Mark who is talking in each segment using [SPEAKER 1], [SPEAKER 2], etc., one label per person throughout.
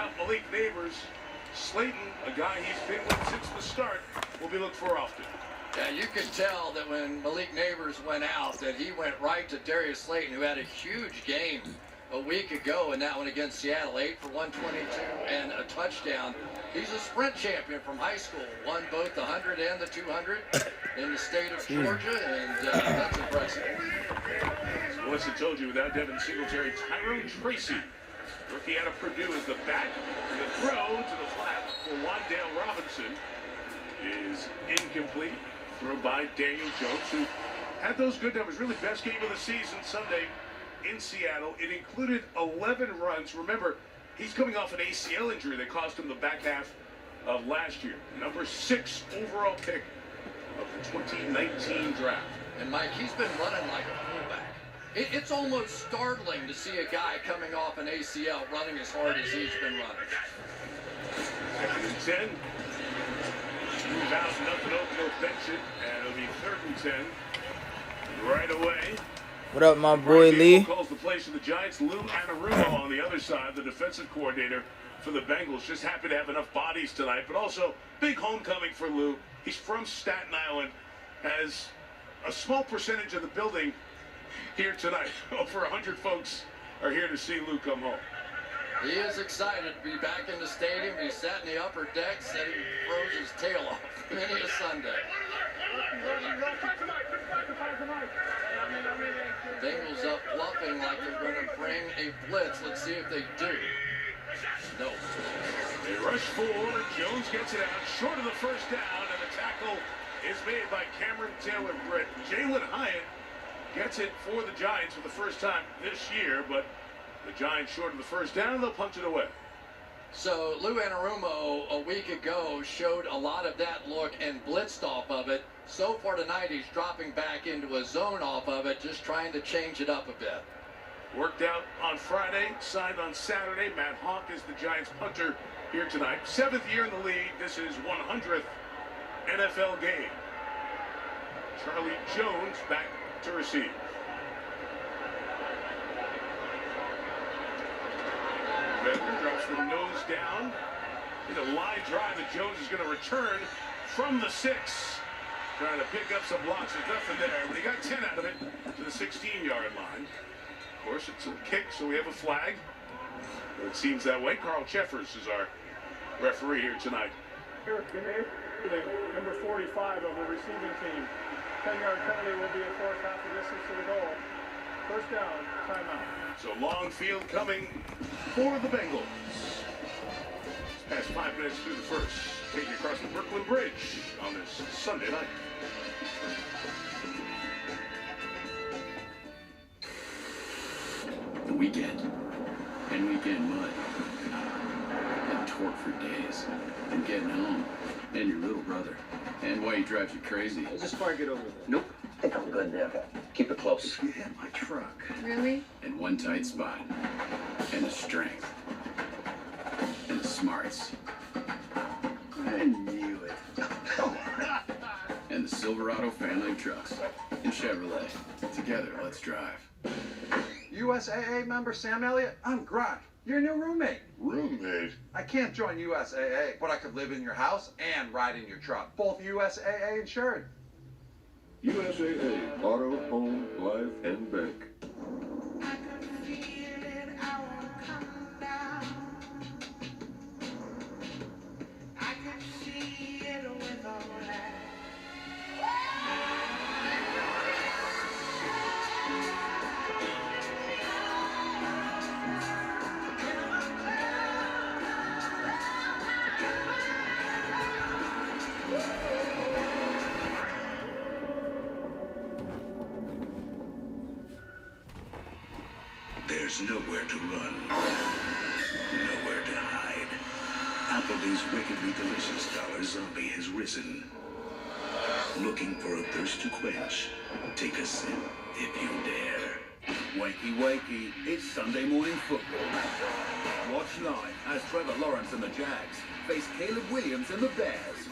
[SPEAKER 1] without Malik Neighbors, Slayton, a guy he's been with since the start, will be looked for often.
[SPEAKER 2] Yeah, you could tell that when Malik Neighbors went out that he went right to Darius Slayton, who had a huge game a week ago in that one against Seattle, 8 for 122 and a touchdown. He's a sprint champion from high school, won both the 100 and the 200 in the state of Georgia, and that's impressive.
[SPEAKER 1] As Melissa told you, without Devin Singletary, Tyrone Tracy, rookie out of Purdue, is the back. The throw to the flat for Wandale Robinson is incomplete. Throw by Daniel Jones, who had those good numbers. Really best game of the season Sunday in Seattle. It included 11 runs. Remember, he's coming off an ACL injury that cost him the back half of last year. Number 6 overall pick of the 2019 draft.
[SPEAKER 2] And Mike, he's been running like a fullback. It's almost startling to see a guy coming off an ACL running as hard as he's been running.
[SPEAKER 1] 2nd and 10. Move out, nothing open, no bench it, and it'll be 3rd and 10 right away.
[SPEAKER 3] What up, my boy Lee?
[SPEAKER 1] Calls the place for the Giants. Lou Anarumo on the other side, the defensive coordinator for the Bengals. Just happy to have enough bodies tonight, but also big homecoming for Lou. He's from Staten Island, has a small percentage of the building here tonight. Over 100 folks are here to see Lou come home.
[SPEAKER 2] He is excited to be back in the stadium. He sat in the upper deck, said he froze his tail off many a Sunday. Bengals up bluffing like they're going to bring a blitz. Let's see if they do. No.
[SPEAKER 1] They rush forward. Jones gets it out short of the first down, and the tackle is made by Cameron Taylor-Britt. Jalen Hyatt gets it for the Giants for the first time this year, but the Giants short of the first down, they'll punch it away.
[SPEAKER 2] So Lou Anarumo a week ago showed a lot of that look and blitzed off of it. So far tonight he's dropping back into a zone off of it, just trying to change it up a bit.
[SPEAKER 1] Worked out on Friday, signed on Saturday. Matt Hawk is the Giants punter here tonight. 7th year in the league. This is 100th NFL game. Charlie Jones back to receive. Veteran drops the nose down. In a line drive that Jones is going to return from the 6. Trying to pick up some blocks. There's nothing there, but he got 10 out of it to the 16-yard line. Of course, it's a kick, so we have a flag. But it seems that way. Carl Cheffers is our referee here tonight.
[SPEAKER 4] Number 45 of the receiving team. 10-yard penalty will be enforced half the distance to the goal. First down, timeout.
[SPEAKER 1] So long field coming for the Bengals. It's past 5 minutes through the first. Taking across the Brooklyn Bridge on this Sunday night.
[SPEAKER 5] The weekend. And weekend mud. And torque for days. And getting home. And your little brother. And why he drives you crazy.
[SPEAKER 6] Just before I get over there.
[SPEAKER 5] Nope.
[SPEAKER 6] I think I'm good now. Keep it close.
[SPEAKER 5] You hit my truck.
[SPEAKER 7] Really?
[SPEAKER 5] In one tight spot. And the strength. And the smarts. I knew it. And the Silverado family of trucks. And Chevrolet. Together, let's drive.
[SPEAKER 8] USAA member Sam Elliott, I'm Grant, your new roommate.
[SPEAKER 1] Roommate?
[SPEAKER 8] I can't join USAA, but I could live in your house and ride in your truck. Both USAA insured.
[SPEAKER 9] USAA, auto, home, life, and bank.
[SPEAKER 10] There's nowhere to run, nowhere to hide. Applebee's wickedly delicious dollar zombie has risen. Looking for a thirst to quench? Take a sip if you dare.
[SPEAKER 11] Wakey, wakey, it's Sunday morning football. Watch live as Trevor Lawrence and the Jags face Caleb Williams and the Bears.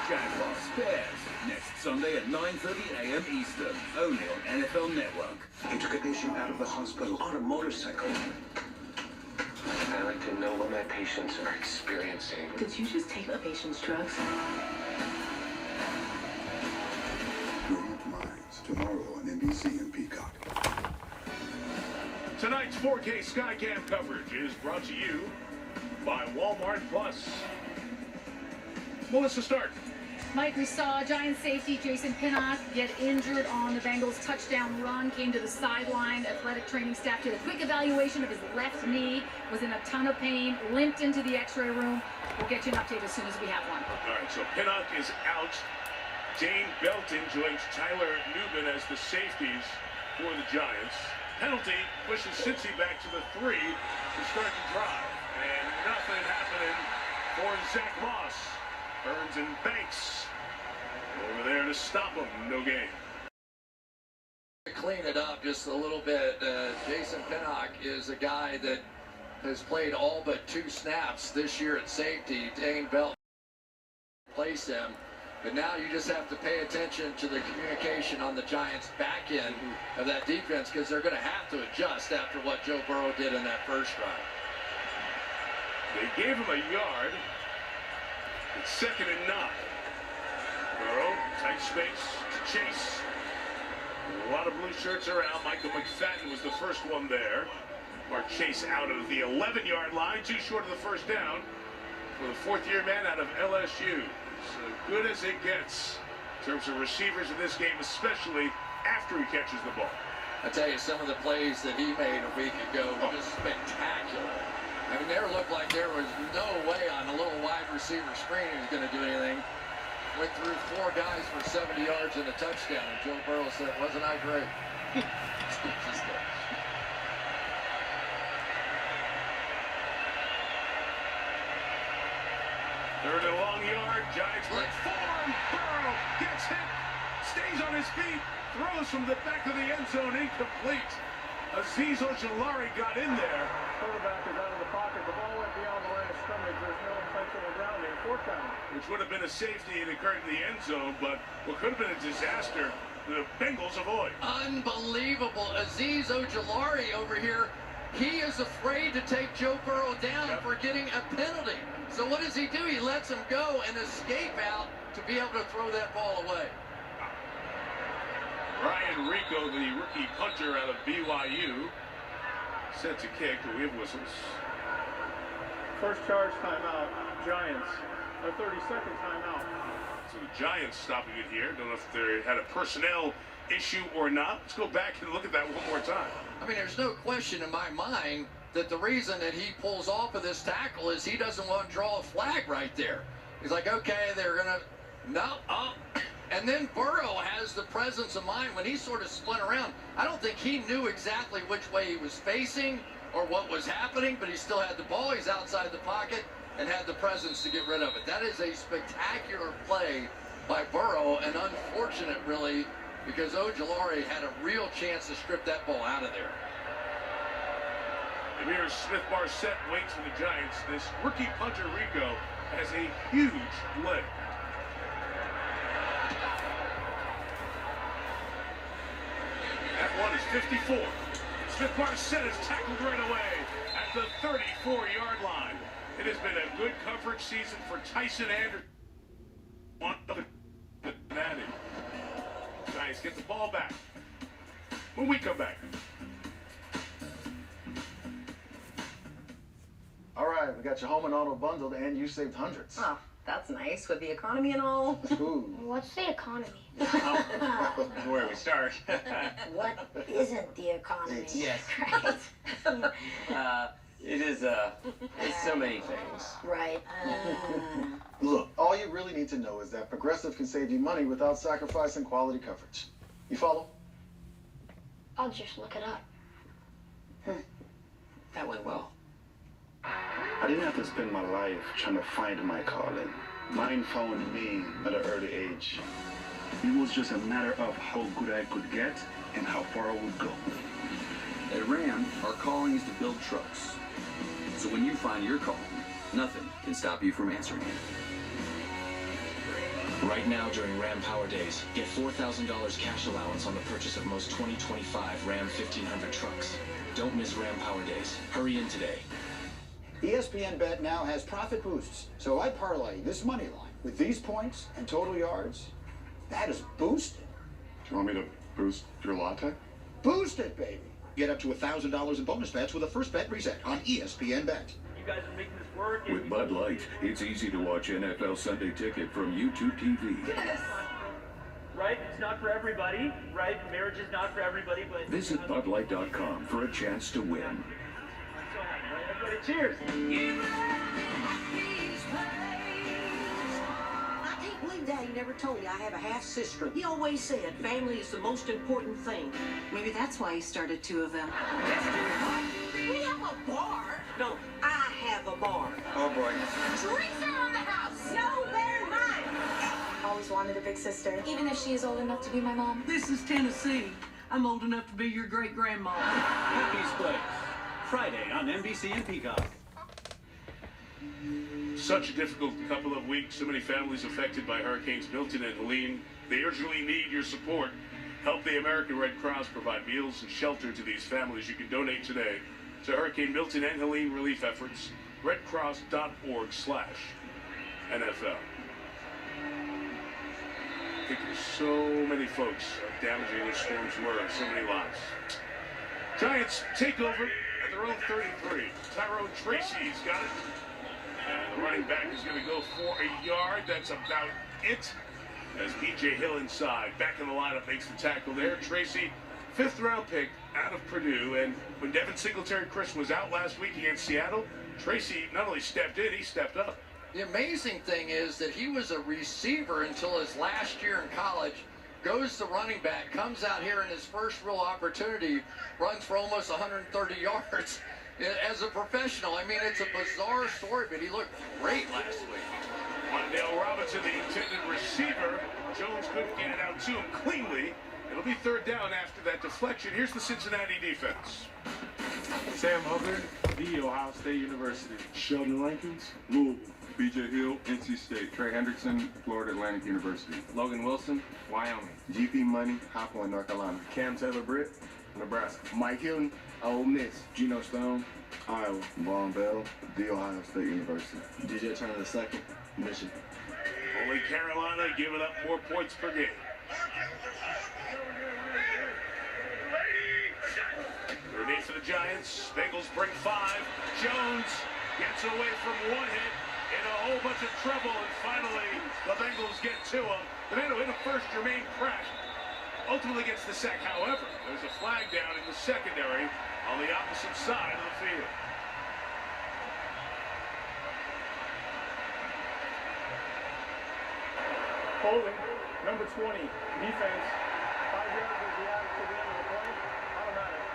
[SPEAKER 11] Jaguars Bears, next Sunday at 9:30 a.m. Eastern, only on NFL Network.
[SPEAKER 6] He took a patient out of the hospital on a motorcycle. I like to know patients are experiencing.
[SPEAKER 7] Did you just take the patient's drugs?
[SPEAKER 12] Brilliant Minds, tomorrow on NBC and Peacock.
[SPEAKER 1] Tonight's 4K Skycam coverage is brought to you by Walmart Plus. Melissa Stark.
[SPEAKER 13] Mike, we saw Giant safety Jason Pinnock get injured on the Bengals' touchdown run, came to the sideline. Athletic training staff did a quick evaluation of his left knee, was in a ton of pain, limped into the x-ray room. We'll get you an update as soon as we have one.
[SPEAKER 1] All right, so Pinnock is out. Dane Belton joins Tyler Newman as the safeties for the Giants. Penalty pushes Cincy back to the 3 to start the drive. And nothing happening for Zach Moss. Burns and Banks over there to stop him. No game.
[SPEAKER 2] To clean it up just a little bit, Jason Pinnock is a guy that has played all but 2 snaps this year at safety. Dane Belton replaced him. But now you just have to pay attention to the communication on the Giants' back end of that defense, because they're going to have to adjust after what Joe Burrow did in that first drive.
[SPEAKER 1] They gave him a yard. It's 2nd and 9. Burrow, tight space to Chase. A lot of blue shirts around. Michael McFadden was the first one there. Mark Chase out of the 11-yard line, too short of the first down for the 4th-year man out of LSU. As good as it gets in terms of receivers in this game, especially after he catches the ball.
[SPEAKER 2] I tell you, some of the plays that he made a week ago were just spectacular. I mean, there looked like there was no way on a little wide receiver screen he was going to do anything. Went through 4 guys for 70 yards and a touchdown, and Joe Burrow said, "Wasn't I great?" Just that.
[SPEAKER 1] Third and long yard, Giants look for him. Burrow gets hit, stays on his feet, throws from the back of the end zone, incomplete. Azeez Ojulari got in there.
[SPEAKER 4] Quarterback is out of the pocket. The ball went beyond the line of scrimmage. There's no intentional grounding. 4th down.
[SPEAKER 1] Which would have been a safety and occurred in the end zone, but what could have been a disaster, the Bengals avoid.
[SPEAKER 2] Unbelievable. Azeez Ojulari over here, he is afraid to take Joe Burrow down for getting a penalty. So what does he do? He lets him go and escape out to be able to throw that ball away.
[SPEAKER 1] Ryan Rico, the rookie punter out of BYU, set to kick. We have whistles.
[SPEAKER 4] First charge timeout, Giants. A 30-second timeout.
[SPEAKER 1] So the Giants stopping it here. Don't know if they had a personnel issue or not. Let's go back and look at that one more time.
[SPEAKER 2] I mean, there's no question in my mind that the reason that he pulls off of this tackle is he doesn't want to draw a flag right there. He's like, okay, they're going to, no, oh. And then Burrow has the presence of mind when he sort of spun around. I don't think he knew exactly which way he was facing or what was happening, but he still had the ball. He's outside the pocket and had the presence to get rid of it. That is a spectacular play by Burrow, and unfortunate, really, because Ojulari had a real chance to strip that ball out of there.
[SPEAKER 1] Amir Smith-Marset waits for the Giants. This rookie punter, Rico, has a huge leg. That one is 54. Smith-Marset is tackled right away at the 34-yard line. It has been a good coverage season for Tyson Anderson. One of the Giants get the ball back when we come back.
[SPEAKER 14] All right, we got your home and auto bundled, and you saved hundreds.
[SPEAKER 7] Oh, that's nice with the economy and all.
[SPEAKER 14] Ooh.
[SPEAKER 15] What's the economy?
[SPEAKER 6] Where we start.
[SPEAKER 15] What isn't the economy?
[SPEAKER 6] Yes.
[SPEAKER 15] Right.
[SPEAKER 6] It is, it's so many things.
[SPEAKER 15] Right.
[SPEAKER 14] Look, all you really need to know is that Progressive can save you money without sacrificing quality coverage. You follow?
[SPEAKER 15] I'll just look it up.
[SPEAKER 6] That went well.
[SPEAKER 12] I didn't have to spend my life trying to find my calling. Mine found me at an early age. It was just a matter of how good I could get and how far I would go.
[SPEAKER 5] At Ram, our calling is to build trucks. So when you find your calling, nothing can stop you from answering it.
[SPEAKER 16] Right now during Ram Power Days, get $4,000 cash allowance on the purchase of most 2025 Ram 1500 trucks. Don't miss Ram Power Days. Hurry in today.
[SPEAKER 17] ESPN Bet now has profit boosts, so I parlay this money line with these points and total yards. That is boosted.
[SPEAKER 12] Do you want me to boost your latte?
[SPEAKER 17] Boost it, baby. Get up to $1,000 in bonus bets with a first bet reset on ESPN Bet.
[SPEAKER 4] You guys are making this work.
[SPEAKER 10] With Bud Light, it's easy to watch NFL Sunday Ticket from YouTube TV.
[SPEAKER 4] Yes. Right? It's not for everybody, right? Marriage is not for everybody, but...
[SPEAKER 10] Visit BudLight.com for a chance to win.
[SPEAKER 4] So happy, right? Everybody, cheers!
[SPEAKER 18] I can't believe Daddy never told me I have a half-sister. He always said family is the most important thing.
[SPEAKER 7] Maybe that's why he started 2 of them.
[SPEAKER 18] We have a bar? No, I have a bar.
[SPEAKER 8] Oh boy.
[SPEAKER 18] Drinks are on the house. No, they're not.
[SPEAKER 7] Always wanted a big sister, even if she is old enough to be my mom.
[SPEAKER 18] This is Tennessee. I'm old enough to be your great-grandma.
[SPEAKER 11] Happy's Place, Friday on NBC and Peacock.
[SPEAKER 1] Such a difficult couple of weeks. So many families affected by Hurricanes Milton and Helene. They urgently need your support. Help the American Red Cross provide meals and shelter to these families. You can donate today to Hurricane Milton and Helene relief efforts. redcross.org/NFL. I think there's so many folks how damaging those storms were. So many lives. Giants take over at their own 33. Tyrone Tracy's got it. And the running back is going to go for a yard. That's about it. As B.J. Hill inside, back in the lineup, makes the tackle there. Tracy, 5th round pick out of Purdue. And when Devin Singletary-Christian was out last week against Seattle, Tracy not only stepped in, he stepped up.
[SPEAKER 2] The amazing thing is that he was a receiver until his last year in college, goes to running back, comes out here in his first real opportunity, runs for almost 130 yards as a professional. I mean, it's a bizarre story, but he looked great last week.
[SPEAKER 1] Wandale Robinson, the intended receiver. Jones couldn't get it out to him cleanly. It'll be 3rd down after that deflection. Here's the Cincinnati defense.
[SPEAKER 19] Sam Hubbard, The Ohio State University.
[SPEAKER 12] Sheldon Rankins, Louisville. B.J. Hill, NC State.
[SPEAKER 19] Trey Hendrickson, Florida Atlantic University.
[SPEAKER 4] Logan Wilson, Wyoming.
[SPEAKER 19] GP Money, High Point, North Carolina.
[SPEAKER 4] Cam Taylor-Britt, Nebraska.
[SPEAKER 19] Mike Hilton, Ole Miss.
[SPEAKER 12] Geno Stone, Iowa. Vaughn Bell, The Ohio State University.
[SPEAKER 19] DJ Turner II, Michigan.
[SPEAKER 1] Only Carolina giving up more points per game. Grenade for the Giants. Bengals bring 5. Jones gets away from one hit in a whole bunch of trouble, and finally the Bengals get to him. The man who hit him first, Jermaine Pratt, ultimately gets the sack. However, there's a flag down in the secondary on the opposite side of the field.
[SPEAKER 4] Holding, number 20, defense. 5 yards will be added to the end of the play. Automatic.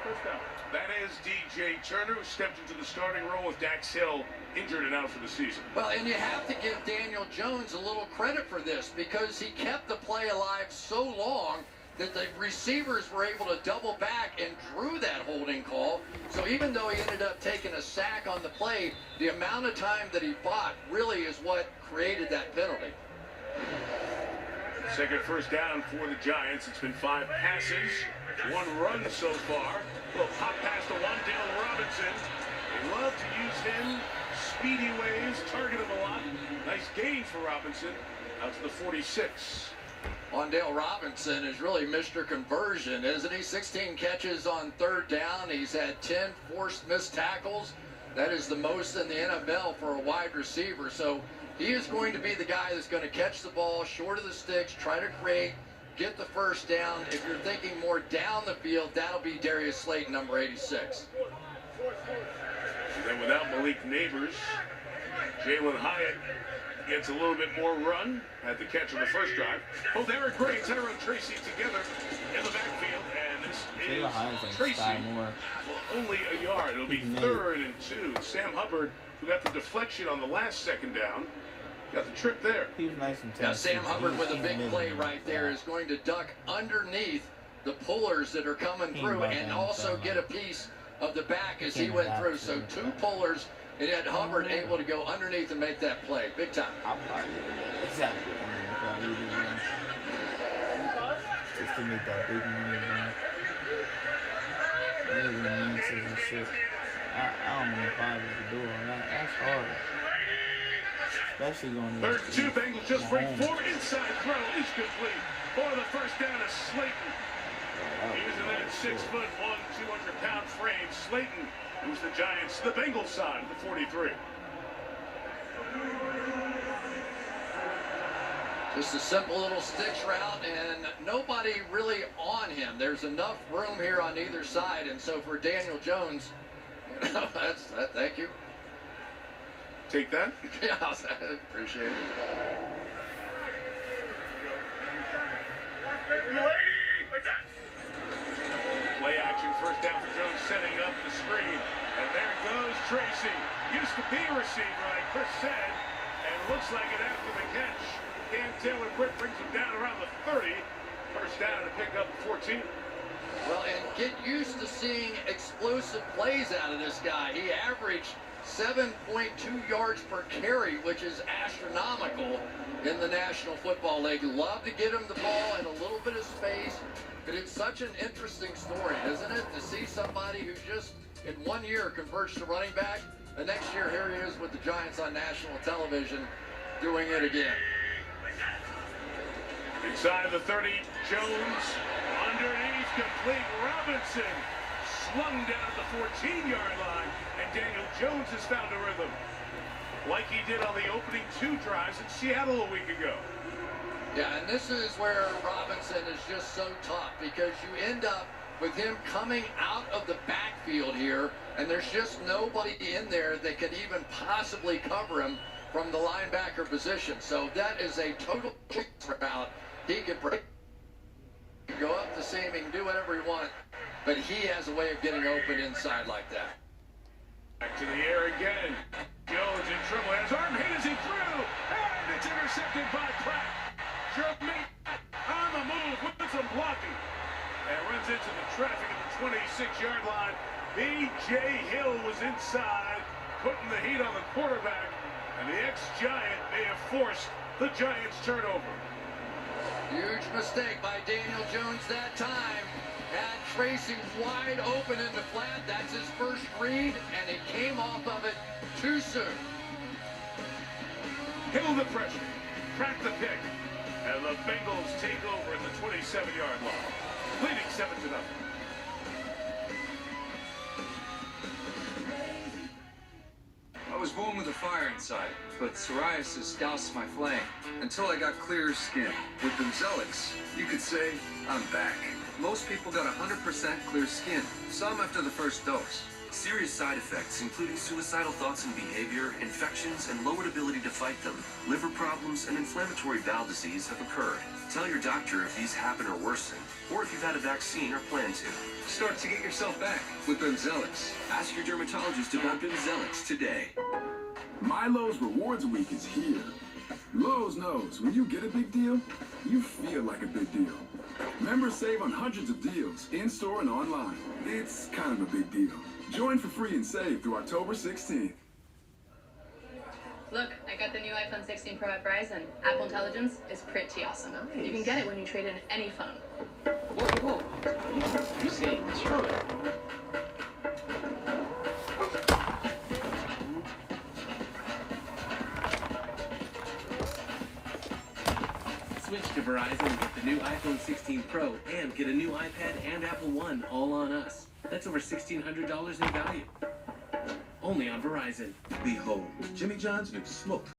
[SPEAKER 4] First down.
[SPEAKER 1] That is DJ Turner, who stepped into the starting role with Dax Hill injured and out for the season.
[SPEAKER 2] Well, and you have to give Daniel Jones a little credit for this because he kept the play alive so long that the receivers were able to double back and drew that holding call. So even though he ended up taking a sack on the play, the amount of time that he fought really is what created that penalty.
[SPEAKER 1] Second first down for the Giants. It's been 5 passes, 1 run so far. Little pop pass to Wandale Robinson. They love to use him. Speedy ways, target him a lot. Nice gain for Robinson. Out to the 46.
[SPEAKER 2] Wandale Robinson is really Mr. Conversion, isn't he? 16 catches on 3rd down. He's had 10 forced missed tackles. That is the most in the NFL for a wide receiver. So he is going to be the guy that's going to catch the ball short of the sticks, try to create, get the first down. If you're thinking more down the field, that'll be Darius Slayton, number 86.
[SPEAKER 1] And then without Malik Neighbors, Jalen Hyatt gets a little bit more run. Had the catch on the first drive. Both Eric Gray and Tyrone Tracy together in the backfield. And this is Tracy for only a yard. It'll be 3rd and 2. Sam Hubbard, who got the deflection on the last 2nd down, got the trip there.
[SPEAKER 3] He was nice and
[SPEAKER 2] now Sam Hubbard with a big play right there is going to duck underneath the pullers that are coming through and also get a piece of the back as he went through. So 2 pullers, and had Hubbard able to go underneath and make that play. Big time.
[SPEAKER 3] Exactly. Just to make that big money, man. I don't know if I could do it. That's hard. Especially going to
[SPEAKER 1] Third and 2, Bengals just break 4. Inside throw is complete. For the first down is Slayton. Using that 6'1", 200-pound frame. Slayton moves the Giants to the Bengals side of the 43.
[SPEAKER 2] Just a simple little sticks route, and nobody really on him. There's enough room here on either side, and so for Daniel Jones, that's that. Thank you.
[SPEAKER 1] Take that.
[SPEAKER 2] Yeah, appreciate it.
[SPEAKER 1] Play action, first down for Jones, setting up the screen. And there goes Tracy. Used to be a receiver, like Chris said, and looks like it after the catch. Cam Taylor-Britt brings him down around the 30. First down to pick up 14.
[SPEAKER 2] Well, and get used to seeing explosive plays out of this guy. He averaged 7.2 yards per carry, which is astronomical in the National Football League. Love to get him the ball in a little bit of space, but it's such an interesting story, isn't it? To see somebody who just in 1 year converts to running back, the next year here he is with the Giants on national television doing it again.
[SPEAKER 1] Inside the 30, Jones underneath, complete. Robinson slung down at the 14-yard line, and Daniel Jones has found a rhythm, like he did on the opening 2 drives in Seattle a week ago.
[SPEAKER 2] Yeah, and this is where Robinson is just so tough, because you end up with him coming out of the backfield here, and there's just nobody in there that could even possibly cover him from the linebacker position. So that is a total route. He can break, go up the seam, he can do whatever he wants, but he has a way of getting open inside like that.
[SPEAKER 1] Back to the air again. Jones in trouble. Has arm hit as he threw, and it's intercepted by Pratt. Jermaine on the move with some blocking, and runs into the traffic at the 26-yard line. B.J. Hill was inside, putting the heat on the quarterback, and the ex-Giant may have forced the Giants' turnover.
[SPEAKER 2] Huge mistake by Daniel Jones that time. Had Tracy wide open in the flat. That's his first read, and he came off of it too soon.
[SPEAKER 1] Hill the pressure, crack the pick, and the Bengals take over at the 27-yard line, leading 7-0.
[SPEAKER 20] I was born with a fire inside, but psoriasis doused my flame until I got clearer skin. With Bimzelx, you could say I'm back. Most people got 100% clear skin, some after the first dose.
[SPEAKER 21] Serious side effects, including suicidal thoughts and behavior, infections, and lowered ability to fight them. Liver problems and inflammatory bowel disease have occurred. Tell your doctor if these happen or worsen, or if you've had a vaccine or plan to.
[SPEAKER 20] Start to get yourself back with Bimzelx.
[SPEAKER 21] Ask your dermatologist about Bimzelx today.
[SPEAKER 22] Milo's Rewards Week is here. Lowe's knows when you get a big deal, you feel like a big deal. Members save on hundreds of deals, in-store and online. It's kind of a big deal. Join for free and save through October 16th.
[SPEAKER 23] Look, I got the new iPhone 16 Pro at Verizon. Apple Intelligence is pretty awesome. Nice. You can get it when you trade in any phone.
[SPEAKER 6] Whoa. You see, it's true.
[SPEAKER 24] Switch to Verizon and get the new iPhone 16 Pro and get a new iPad and Apple One all on us. That's over $1,600 in value. Only on Verizon.
[SPEAKER 10] Behold, Jimmy John's new smoked